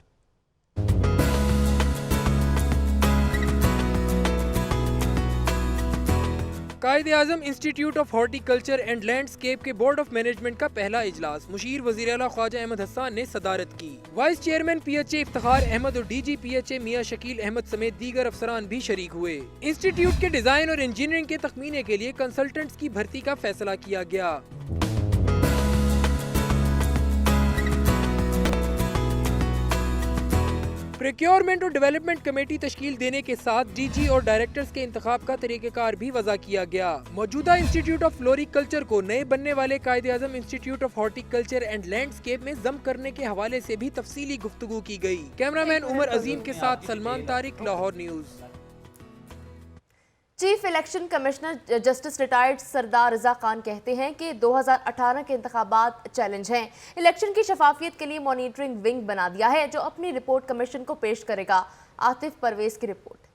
Quaid-e-Azam institute of horticulture and landscape के बोर्ड ऑफ मैनेजमेंट का पहला इजलास मुशीर वज़ीर आला ख्वाजा अहमद हसन ने सदारत की। Vice chairman PHA Iftikhar Ahmed और DG PHA मियां शकील अहमद समेत दीगर अफसरान भी शरीक हुए। इंस्टीट्यूट के डिजाइन और इंजीनियरिंग के तखमीने के लिए कंसल्टेंट्स की भर्ती का फैसला किया गया। प्रोक्योरमेंट और डेवलपमेंट कमेटी तश्कील देने के साथ DG और डायरेक्टर्स के इंतखाब का तरीक़ेकार भी वज़ा किया गया। मौजूदा इंस्टीट्यूट ऑफ फ्लोरिकल्चर को नए बनने वाले Quaid-e-Azam institute of horticulture and landscape में जम करने के हवाले से भी तफसीली गुफ्तगू की गई। कैमरामैन उमर अजीम के साथ Salman Tariq, Lahore news. Chief election commissioner justice retired Sardar Raza Khan कहते हैं कि 2018 के इंतखाबात चैलेंज हैं। इलेक्शन की शफाफियत के लिए मॉनिटरिंग विंग बना दिया है, जो अपनी रिपोर्ट कमीशन को पेश करेगा। आतिफ परवेज की report.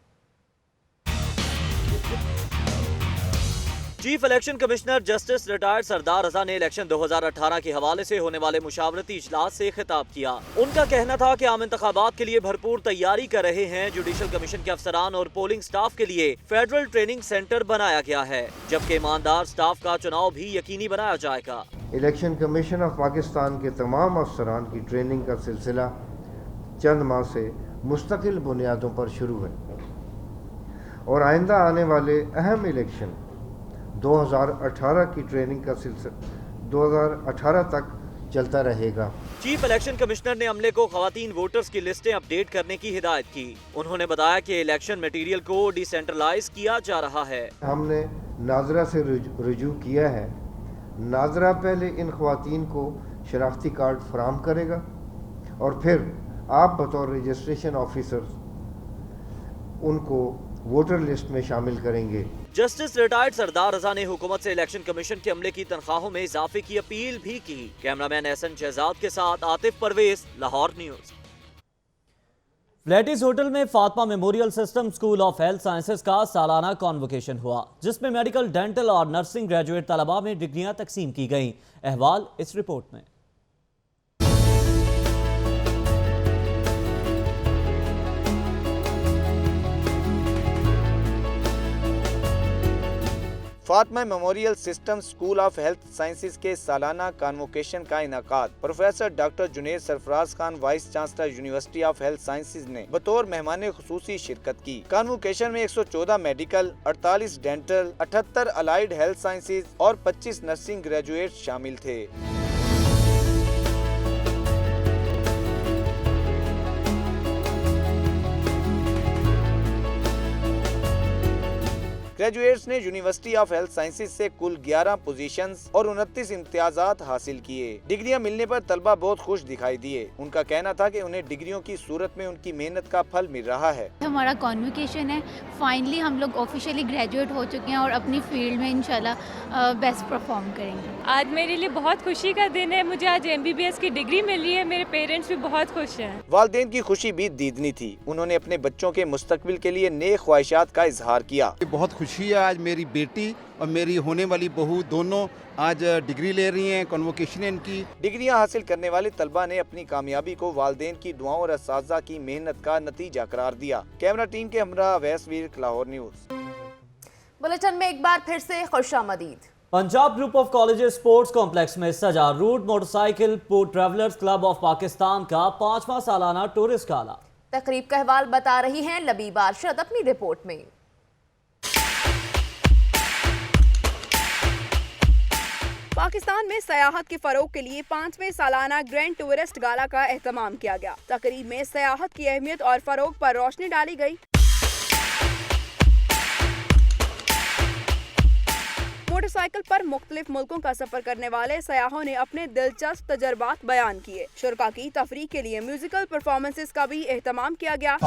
Chief election commissioner justice retired Sardar Raza ने इलेक्शन 2018 के हवाले से होने वाले मुशावरती इजलास से खिताब किया। उनका कहना था कि आम इंतखाबात के लिए भरपूर तैयारी कर रहे हैं। जुडिशल कमीशन के अफसरान और पोलिंग स्टाफ के लिए फेडरल ट्रेनिंग सेंटर बनाया गया है, जबकि ईमानदार स्टाफ का चुनाव भी यकीनी बनाया जाएगा। इलेक्शन कमीशन ऑफ पाकिस्तान के तमाम अफसरान की ट्रेनिंग का सिलसिला चंद माह से मुस्तकिल बुनियादों पर शुरू है और आइंदा आने वाले अहम इलेक्शन 2018 की ट्रेनिंग का सिलसिला 2018 तक चलता रहेगा। चीफ इलेक्शन कमिश्नर ने अमले को खवातीन वोटर्स की लिस्टें अपडेट करने की हिदायत की। उन्होंने बताया कि इलेक्शन मटेरियल को डिसेंट्रलाइज किया जा रहा है। हमने नाजरा से रुजू किया है। नाजरा पहले इन खवातीन को शनाख्ती कार्ड फराम करेगा और फिर आप बतौर रजिस्ट्रेशन ऑफिसर उनको वोटर लिस्ट में शामिल करेंगे। जस्टिस रिटायर्ड सरदार रजा ने हुकूमत से इलेक्शन कमीशन के अमले की तनख्वाहों में इजाफे की अपील भी की। कैमरामैन एहसन शहजाद के साथ आतिफ परवेज, लाहौर न्यूज़। फ्लैटिस होटल में Fatima memorial system school of health sciences का सालाना कॉन्वोकेशन हुआ, जिसमें मेडिकल, डेंटल और नर्सिंग ग्रेजुएट तलबा में डिग्रियां तकसीम की गईं। अहवाल इस रिपोर्ट में। Fatima memorial system school of health sciences के सालाना कॉन्वोकेशन का इनेकाद professor doctor Junaid Sarfraz Khan, vice chancellor university of health sciences ने बतौर मेहमान खुसूसी शिरकत की। कॉन्वोकेशन में 114 medical, 48 dental, 78 allied health sciences और 25 नर्सिंग ग्रेजुएट शामिल थे। ग्रेजुएट्स ने यूनिवर्सिटी ऑफ हेल्थ साइंसेज से कुल 11 पोजीशंस और 29 इम्तियाजात हासिल किए। डिग्रियां मिलने पर तलबा बहुत खुश दिखाई दिए। उनका कहना था कि उन्हें डिग्रियों की सूरत में उनकी मेहनत का फल मिल रहा है। हमारा कॉन्वोकेशन है, फाइनली हम लोग ऑफिशियली ग्रेजुएट हो चुके हैं और अपनी फील्ड में इंशाल्लाह बेस्ट परफॉर्म करेंगे। आज मेरे लिए बहुत खुशी का दिन है, मुझे आज MBBS की डिग्री मिली है, मेरे पेरेंट्स भी बहुत खुश हैं। वालिदैन की खुशी भी दीदनी थी। उन्होंने अपने बच्चों के मुस्तकबिल के लिए नेक ख्वाहिशात का इजहार किया। बहुत खुशी है, आज मेरी बेटी और मेरी होने वाली बहू दोनों आज डिग्री ले रही हैं, कन्वोकेशन इनकी। डिग्रियां हासिल करने वाले तलबा ने अपनी कामयाबी को वालिदैन की दुआओं और असातिज़ा की मेहनत का नतीजा करार दिया। कैमरा टीम के हमरा अवैस वीर, लाहौर न्यूज़। बुलेटिन में एक बार फिर से खुशामदीद। Punjab group of colleges sports complex में सजा route motorcycle travellers club of Pakistan का 5वां सालाना टूरिस्ट गाला। तकरीब का अहवाल बता रही हैं लबीब अरशद अपनी रिपोर्ट में। पाकिस्तान में सयाहत के फरोग के लिए 5वें सालाना ग्रैंड टूरिस्ट गाला का एहतमाम किया गया। तकरीब में सयाहत की अहमियत और फरोग पर रोशनी डाली गई। मोटरसाइकिल पर मुख्तलिफ मुल्कों का सफर करने वाले सयाहों ने अपने दिलचस्प तजर्बात बयान किए। शुरका की तफरीह के लिए म्यूजिकल परफॉर्मेंसेस का भी एहतमाम किया गया।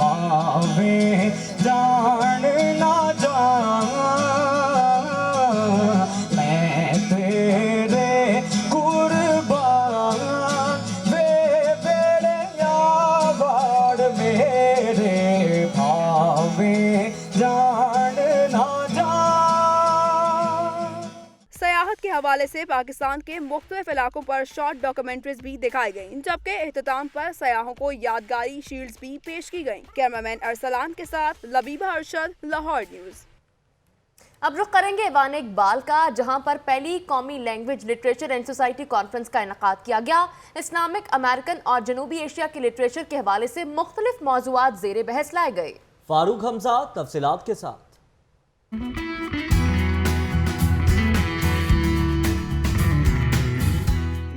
सयाहत के हवाले से पाकिस्तान के मुख्तलिफ इलाकों पर शॉर्ट डॉक्यूमेंट्रीज भी दिखाई गयी, जबकि एहतमाम पर सयाहों को यादगारी शील्ड्स भी पेश की गयी। कैमरामैन अरसलान के साथ लबीबा अरशद, लाहौर न्यूज़। अब रुख करेंगे ऐवान इकबाल का, जहां पर पहली कौमी language literature and society conference का इनेकाद किया गया। इस्लामिक, अमेरिकन और जनूबी एशिया के लिटरेचर के हवाले से मुख्तलिफ मौज़ूआत ज़ेरे बहस लाए गए। फारूक हमजा तफसीलात के साथ।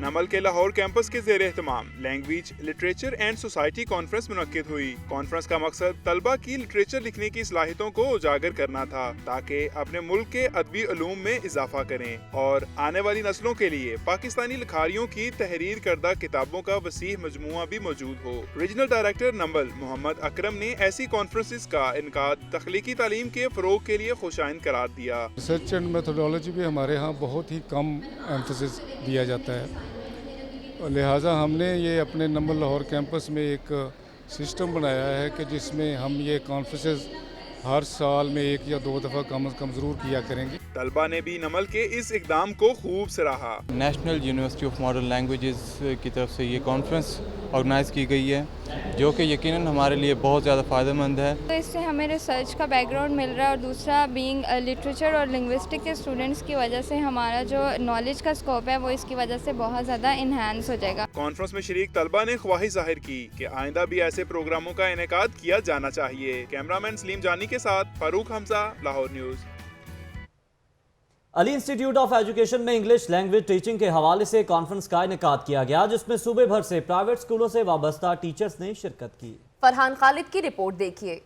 नमल के लाहौर कैंपस के ज़ेर एहतमाम language literature and society conference मुनक्किद हुई। कॉन्फ्रेंस का मकसद तलबा की लिटरेचर लिखने की सलाहियतों को उजागर करना था, ताकि अपने मुल्क के अदबी उलूम में इजाफा करें और आने वाली नस्लों के लिए पाकिस्तानी लिखारियों की तहरीर करदा किताबों का वसीह मजमुआ भी मौजूद हो। रीजनल डायरेक्टर नमल मोहम्मद अकरम ने ऐसी कॉन्फ्रेंसेस का इनकाद तख्लीकी तालीम के फरोग के लिए खुशाइन करार दिया। रिसर्च एंड मेथोडोलॉजी भी हमारे यहाँ बहुत ही कम एम्फेसिस दिया जाता है, लिहाजा हमने ये अपने नमल लाहौर कैंपस में एक सिस्टम बनाया है कि जिसमें हम ये कॉन्फ्रेंसेस हर साल में 1 या 2 दफ़ा कम से कम ज़रूर किया करेंगे। तलबा ने भी नमल के इस इक़दाम को खूब सराहा। National university of modern languages की तरफ से ये कॉन्फ्रेंस ऑर्गेनाइज़ की गई है, जो कि यकीनन हमारे लिए बहुत ज़्यादा फ़ायदेमंद है। तो इससे हमें रिसर्च का बैकग्राउंड मिल रहा है, और दूसरा बीइंग लिटरेचर और लिंग्विस्टिक के स्टूडेंट्स की वजह से हमारा जो नॉलेज का स्कोप है वो इसकी वजह से बहुत ज़्यादा इन्हांस हो जाएगा। कॉन्फ्रेंस में शरीक तलबा ने ख्वाहिश जाहिर की कि आइंदा भी ऐसे प्रोग्रामों का इनेकाद किया जाना चाहिए। कैमरामैन सलीम जानी के साथ Farooq Hamza, Lahore news. Ali institute of education में इंग्लिश लैंग्वेज टीचिंग के हवाले से कॉन्फ्रेंस का इनेकाद किया गया, जिसमें सूबे भर से प्राइवेट स्कूलों से वाबस्ता टीचर्स ने शिरकत की। फरहान खालिद की रिपोर्ट देखिए।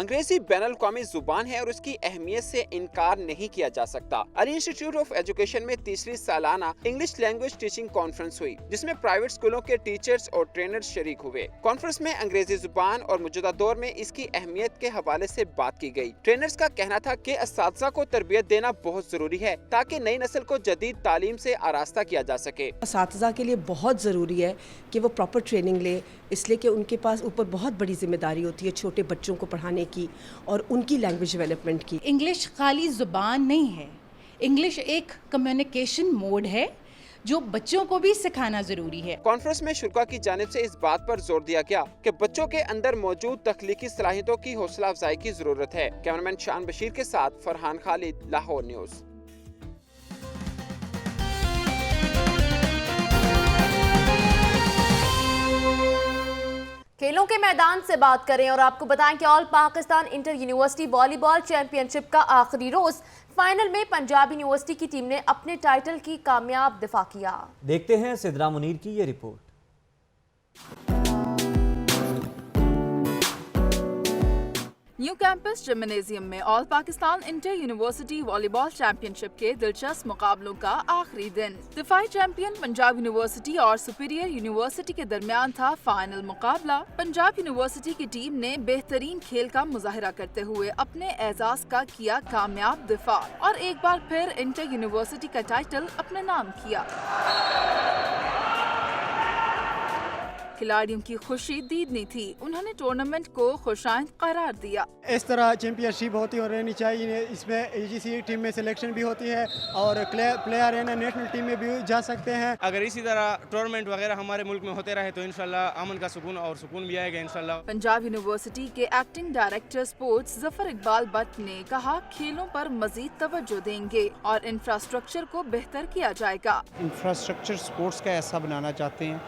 अंग्रेजी बैनुल-अक़वामी ज़ुबान है और उसकी अहमियत से इनकार नहीं किया जा सकता। अली इंस्टीट्यूट ऑफ एजुकेशन में 3री सालाना इंग्लिश लैंग्वेज टीचिंग कॉन्फ्रेंस हुई, जिसमें प्राइवेट स्कूलों के टीचर्स और ट्रेनर्स शरीक हुए। कॉन्फ्रेंस में अंग्रेजी ज़ुबान और मौजूदा दौर में इसकी अहमियत के हवाले से बात की गई। ट्रेनर्स का कहना था कि असातिज़ा को तरबियत देना बहुत जरूरी है, ताकि नई नस्ल को जदीद तालीम से आरास्ता किया जा सके। असातिज़ा के लिए बहुत ज़रूरी है कि वो प्रॉपर ट्रेनिंग ले, इसलिए कि उनके पास ऊपर बहुत बड़ी जिम्मेदारी होती है छोटे बच्चों को पढ़ाने की और उनकी लैंग्वेज डेवलपमेंट की। इंग्लिश खाली ज़ुबान नहीं है, इंग्लिश एक कम्युनिकेशन मोड है जो बच्चों को भी सिखाना जरूरी है। कॉन्फ्रेंस में शुरा की जानिब से इस बात पर जोर दिया गया कि बच्चों के अंदर मौजूद तख्लीकी सलाहियतों की हौसला अफजाई की जरूरत है। कैमरामैन शान बशीर के साथ फरहान खालिद, लाहौर न्यूज़। खेलों के मैदान से बात करें और आपको बताएं कि all Pakistan inter university volleyball championship का आखिरी रोज फाइनल में पंजाब यूनिवर्सिटी की टीम ने अपने टाइटल की कामयाब दिफा किया। देखते हैं सिद्रा मुनीर की ये रिपोर्ट। न्यू कैंपस जिम्नेजियम में all Pakistan inter university volleyball championship के दिलचस्प मुकाबलों का आखिरी दिन। दिफाई चैंपियन पंजाब यूनिवर्सिटी और सुपीरियर यूनिवर्सिटी के दरमियान था फाइनल मुकाबला। पंजाब यूनिवर्सिटी की टीम ने बेहतरीन खेल का मुजाहिरा करते हुए अपने एजाज का किया कामयाब दिफा और एक बार फिर इंटर यूनिवर्सिटी का टाइटल अपने नाम किया। खिलाड़ियों की खुशी दीदनी थी, उन्होंने टूर्नामेंट को खुशाइंद करार दिया। इस तरह चैंपियनशिप होती और रहनी चाहिए। इसमें यूजीसी टीम में सिलेक्शन भी होती है और प्लेयर है ना नेशनल टीम में भी जा सकते हैं। अगर इसी तरह टूर्नामेंट वगैरह हमारे मुल्क में होते रहे तो इंशाल्लाह अमन का सुकून और सुकून भी आएगा इंशाल्लाह। पंजाब यूनिवर्सिटी के acting director sports Zafar Iqbal Bhatt ने कहा, खेलों पर मजीद तवज्जो देंगे और इंफ्रास्ट्रक्चर को बेहतर किया जाएगा। इंफ्रास्ट्रक्चर स्पोर्ट्स का ऐसा बनाना चाहते हैं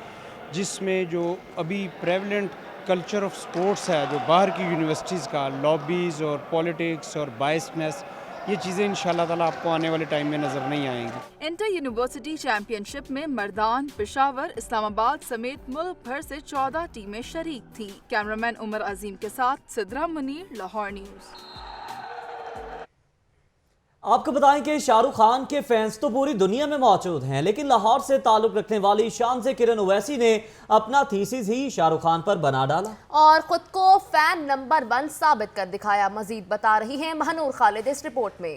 जिसमें जो अभी प्रेवलेंट कल्चर ऑफ स्पोर्ट्स है, जो बाहर की यूनिवर्सिटीज़ का लॉबीज़ और पॉलिटिक्स और बायसनेस, ये चीज़ें इंशाल्लाह ताला आपको आने वाले टाइम में नज़र नहीं आएंगी। इंटर यूनिवर्सिटी चैंपियनशिप में मर्दान, पेशावर, इस्लामाबाद समेत मुल्क भर से 14 टीमें शरीक थी। कैमरामैन उमर अजीम के साथ सिद्रा मुनीर, लाहौर न्यूज़। आपको बताएं कि शाहरुख खान के फैंस तो पूरी दुनिया में मौजूद हैं, लेकिन लाहौर से ताल्लुक रखने वाली शानज़े किरण ओवैसी ने अपना थीसिस ही शाहरुख खान पर बना डाला और खुद को फैन नंबर 1 साबित कर दिखाया। मजीद बता रही हैं महानूर खालिद इस रिपोर्ट में।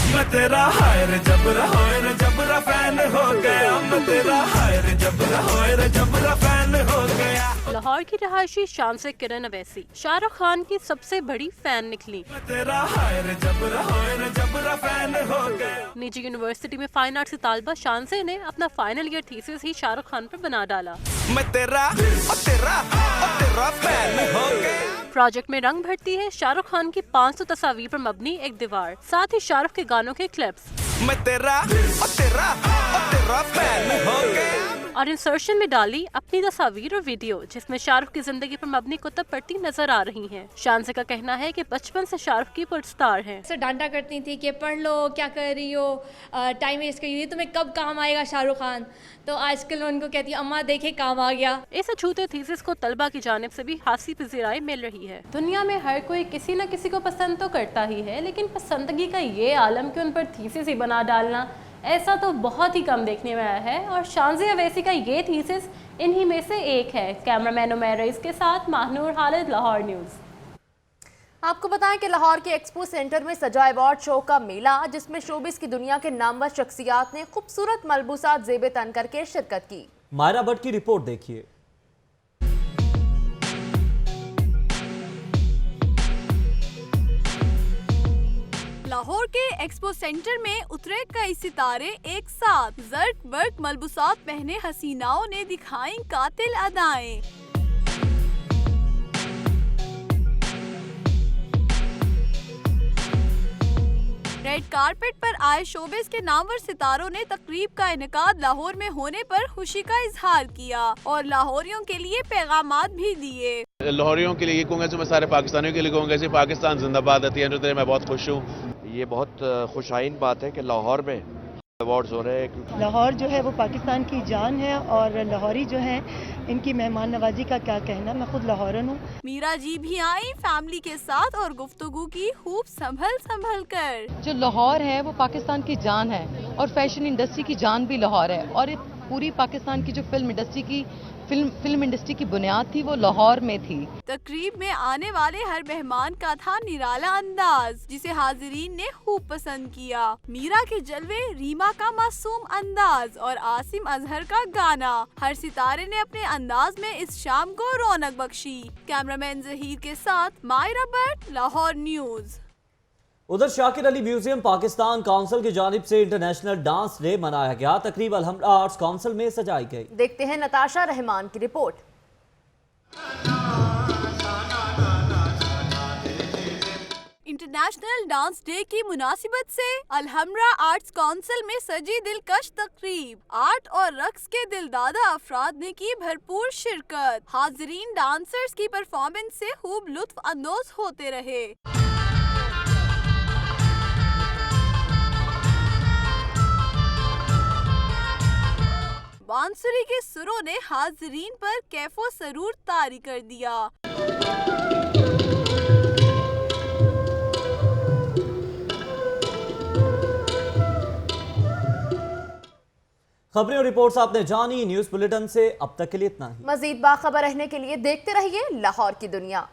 मैं तेरा हायर जबरा फैन हो गया, मैं तेरा हायर जबरा फैन हो गया। लाहौर की रहायशी शानज़े किरण ओवैसी शाहरुख खान की सबसे बड़ी फैन निकली। मैं तेरा हायर जबरा फैन हो गया। निजी यूनिवर्सिटी में फाइन आर्ट से तालबा शानज़े ने अपना फाइनल ईयर थीसिस ही शाहरुख खान पर बना डाला। मैं तेरा फैन हो गया। प्रोजेक्ट में रंग भरती है शाहरुख खान की 500 तस्वीर पर मबनी एक दीवार, साथ ही शाहरुख के गानों के क्लिप्स। मैं तेरा फैन हो गया। और इंसर्शन में डाली अपनी तस्वीर और वीडियो जिसमें शाहरुख की जिंदगी पर मबनी कुतुब पढ़ती नजर आ रही हैं। शानज़े का कहना है कि बचपन से शाहरुख की पुर स्टार हैं। सर डांटा करती थी कि पढ़ लो, क्या कर रही हो, टाइम वेस्ट कर रही हो, तुम्हें कब काम आएगा शाहरुख खान। तो आजकल उनको कहती है अम्मा देखे काम आ गया। इस अछूते थीसिस को तलबा की जानिब से भी हासी पजीराई मिल रही है। दुनिया में हर कोई किसी न किसी को पसंद तो करता ही है, लेकिन पसंदगी का ये आलम कि उन पर थीसिस ही बना डालना, ऐसा तो बहुत ही कम देखने में आया है। और शानज़े ओवैसी का ये थीसिस इन्हीं में से एक है। कैमरामैन उमर रईस के साथ महानूर खालिद, लाहौर न्यूज़। आपको बताएं कि लाहौर के एक्सपो सेंटर में सजा अवार्ड शो का मेला, जिसमें शोबिस की दुनिया के नामवर शख्सियात ने खूबसूरत मलबूसात ज़ेब तन करके शिरकत की। मायरा भट्ट की रिपोर्ट देखिए। लाहौर के एक्सपो सेंटर में उतरे कई सितारे एक साथ। जर्क बर्क मलबूसात पहने हसीनाओं ने दिखाई कातिल अदाएं। रेड कारपेट पर आए शोबिस के नामवर सितारों ने तकरीब का इनेकाद लाहौर में होने पर खुशी का इजहार किया और लाहौरियों के लिए पैगामात भी दिए। लाहौरियों के लिए कहूँगा, मैं सारे पाकिस्तानियों के लिए कहूँगा, पाकिस्तान जिंदाबाद आती है। मैं बहुत खुश हूँ। ये बहुत खुशाइन बात है कि लाहौर में अवार्ड्स हो रहे हैं। लाहौर जो है वो पाकिस्तान की जान है और लाहौरी जो है इनकी मेहमान नवाजी का क्या कहना, मैं खुद लाहौरन हूँ। मीरा जी भी आई फैमिली के साथ और गुफ्तगू की खूब संभल कर। जो लाहौर है वो पाकिस्तान की जान है और फैशन इंडस्ट्री की जान भी लाहौर है और पूरी पाकिस्तान की जो फिल्म इंडस्ट्री की बुनियाद थी वो लाहौर में थी। तकरीब में आने वाले हर मेहमान का था निराला अंदाज, जिसे हाजिरीन ने खूब पसंद किया। मीरा के जलवे, रीमा का मासूम अंदाज और आसिम अजहर का गाना, हर सितारे ने अपने अंदाज में इस शाम को रौनक बख्शी। कैमरामैन जहीर के साथ मायरा भट्ट, लाहौर न्यूज़। उधर शाकिर अली म्यूजियम पाकिस्तान काउंसिल की जानिब से इंटरनेशनल डांस डे मनाया गया। तकरीब अलहम्रा आर्ट्स काउंसिल में सजाई गई। देखते हैं नताशा रहमान की रिपोर्ट। इंटरनेशनल डांस डे की मुनासिबत से अलहम्रा आर्ट्स काउंसिल में सजी दिलकश तकरीब। आर्ट और रक्स के दिलदादा अफराद ने की भरपूर शिरकत। हाजिरीन डांसर्स की परफॉर्मेंस से खूब लुत्फ अंदोज होते रहे। बांसुरी के सुरों ने हाजिरीन पर कैफो सरूर तारी कर दिया। खबरें और रिपोर्ट्स आपने जानी। न्यूज बुलेटिन से अब तक के लिए इतना ही। मजीद बाखबर रहने के लिए देखते रहिए लाहौर की दुनिया।